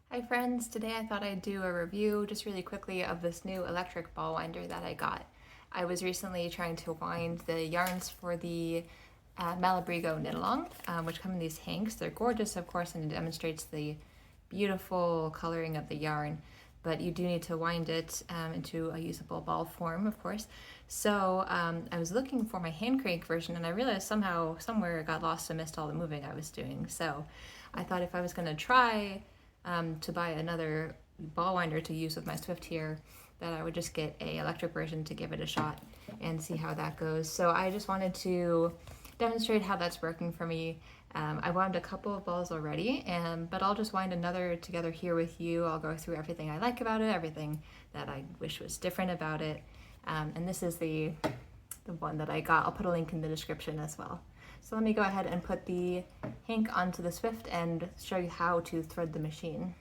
Hi friends, today I thought I'd do a review just really quickly of this new electric ball winder that I got. I was recently trying to wind the yarns for the Malabrigo knit along, which come in these hanks. They're gorgeous, of course, and it demonstrates the beautiful coloring of the yarn, but you do need to wind it into a usable ball form, of course. So I was looking for my hand crank version, and I realized somewhere it got lost and missed all the moving I was doing. So I thought if I was going to try to buy another ball winder to use with my Swift here, that I would just get a electric version to give it a shot and see how that goes. So I just wanted to demonstrate how that's working for me. I wound a couple of balls already, but I'll just wind another together here with you. I'll go through everything I like about it, everything that I wish was different about it. And this is the one that I got. I'll put a link in the description as well. So let me go ahead and put the hank onto the Swift and show you how to thread the machine.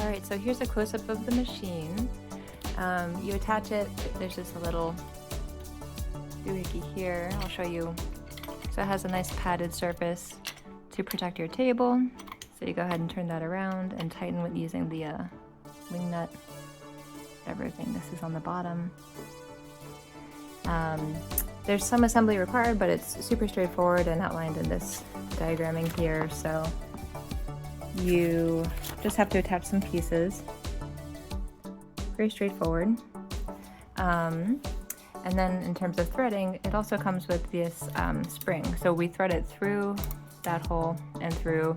Alright, so here's a close-up of the machine. You attach it, there's just a little doohickey here, I'll show you. So it has a nice padded surface to protect your table. So you go ahead and turn that around and tighten with using the wing nut, everything. This is on the bottom. There's some assembly required, but it's super straightforward and outlined in this diagramming here. So you just have to attach some pieces. Very straightforward. And then in terms of threading, it also comes with this spring. So we thread it through that hole and through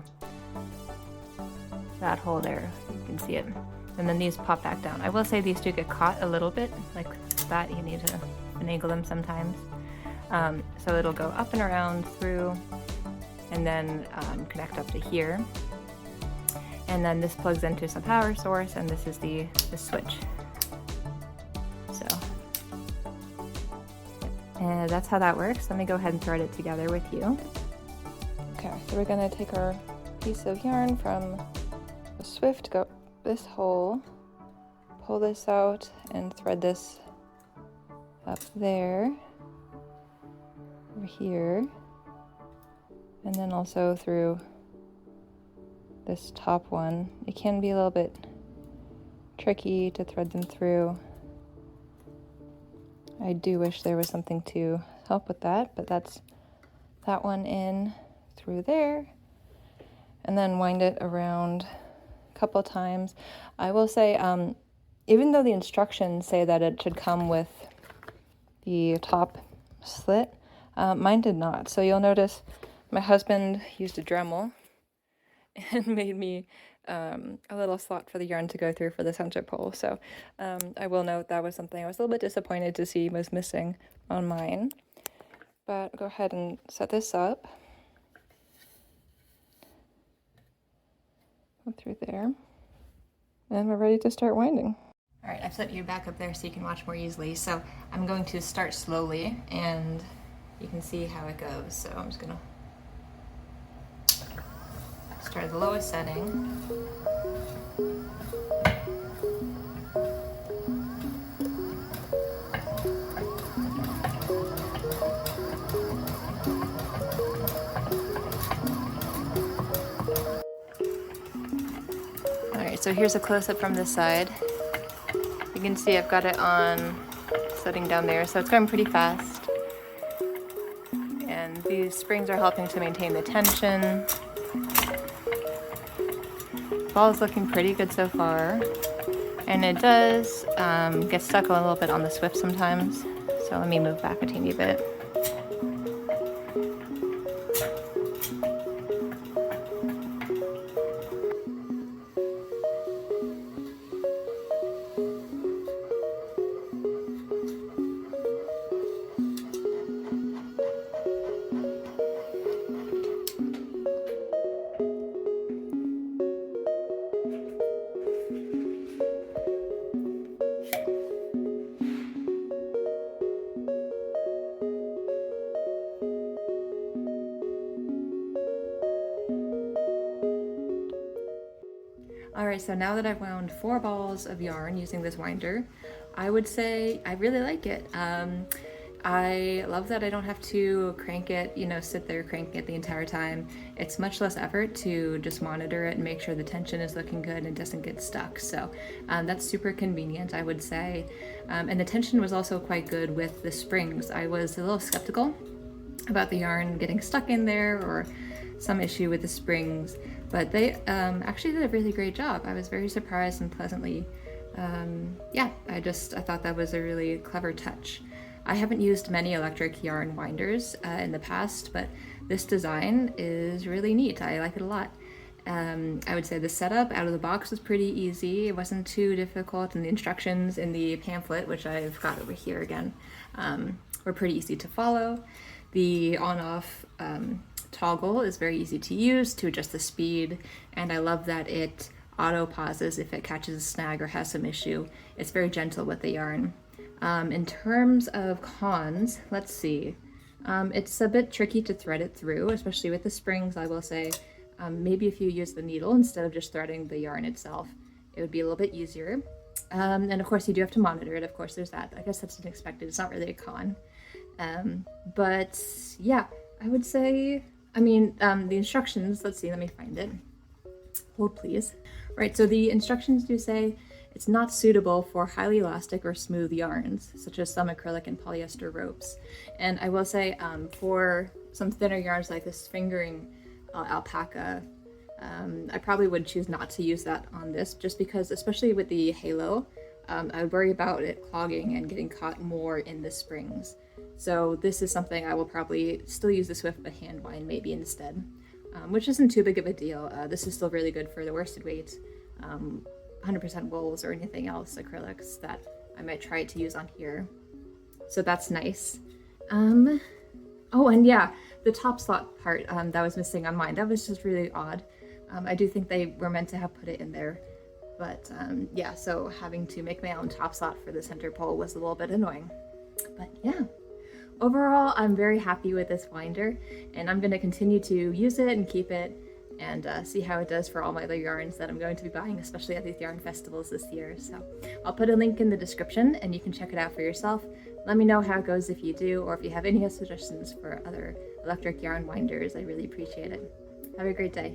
that hole there. You can see it. And then these pop back down. I will say these do get caught a little bit, like that. You need to finagle them sometimes. So it'll go up and around through and then connect up to here. And then this plugs into some power source, and this is the switch. So, and that's how that works. Let me go ahead and thread it together with you. Okay, so we're gonna take our piece of yarn from the Swift, go this hole, pull this out, and thread this up there, over here, and then also through this top one. It can be a little bit tricky to thread them through. I do wish there was something to help with that, but that's that one in through there, and then wind it around a couple times. I will say, even though the instructions say that it should come with the top slit, mine did not. So you'll notice my husband used a Dremel and made me a little slot for the yarn to go through for the center pole. So I will note that was something I was a little bit disappointed to see was missing on mine. But go ahead and set this up. Go through there. And we're ready to start winding. Alright, I've set you back up there so you can watch more easily. So I'm going to start slowly and you can see how it goes. So I'm just going to start at the lowest setting. Alright, so here's a close-up from this side. You can see I've got it on setting down there, so it's going pretty fast. And these springs are helping to maintain the tension. Ball is looking pretty good so far, and it does get stuck a little bit on the Swift sometimes, so let me move back a teeny bit. Alright, so now that I've wound 4 balls of yarn using this winder, I would say I really like it. I love that I don't have to crank it, sit there cranking it the entire time. It's much less effort to just monitor it and make sure the tension is looking good and doesn't get stuck. So that's super convenient, I would say. And the tension was also quite good with the springs. I was a little skeptical about the yarn getting stuck in there or some issue with the springs, but they actually did a really great job. I was very surprised and pleasantly, I thought that was a really clever touch. I haven't used many electric yarn winders in the past, but this design is really neat. I like it a lot. I would say the setup out of the box was pretty easy. It wasn't too difficult, and the instructions in the pamphlet, which I've got over here again, were pretty easy to follow. The on-off toggle is very easy to use to adjust the speed, and I love that it auto pauses if it catches a snag or has some issue. It's very gentle with the yarn. In terms of cons, let's see. It's a bit tricky to thread it through, especially with the springs, I will say. Maybe if you use the needle instead of just threading the yarn itself, it would be a little bit easier. And of course you do have to monitor it, of course there's that. I guess that's unexpected, it's not really a con. But yeah, I would say, the instructions, let's see, let me find it. Hold please. Right, so the instructions do say it's not suitable for highly elastic or smooth yarns, such as some acrylic and polyester ropes. And I will say, for some thinner yarns like this fingering alpaca, I probably would choose not to use that on this, just because, especially with the halo, I would worry about it clogging and getting caught more in the springs. So this is something I will probably still use the Swift but hand wind maybe instead, which isn't too big of a deal. This is still really good for the worsted weight. 100% wools or anything else, acrylics, that I might try to use on here. So that's nice. Oh, and yeah, the top slot part that was missing on mine, that was just really odd. I do think they were meant to have put it in there, but yeah, so having to make my own top slot for the center pole was a little bit annoying. But yeah, overall, I'm very happy with this winder, and I'm gonna continue to use it and keep it and see how it does for all my other yarns that I'm going to be buying, especially at these yarn festivals this year. So I'll put a link in the description and you can check it out for yourself. Let me know how it goes if you do, or if you have any suggestions for other electric yarn winders. I really appreciate it. Have a great day.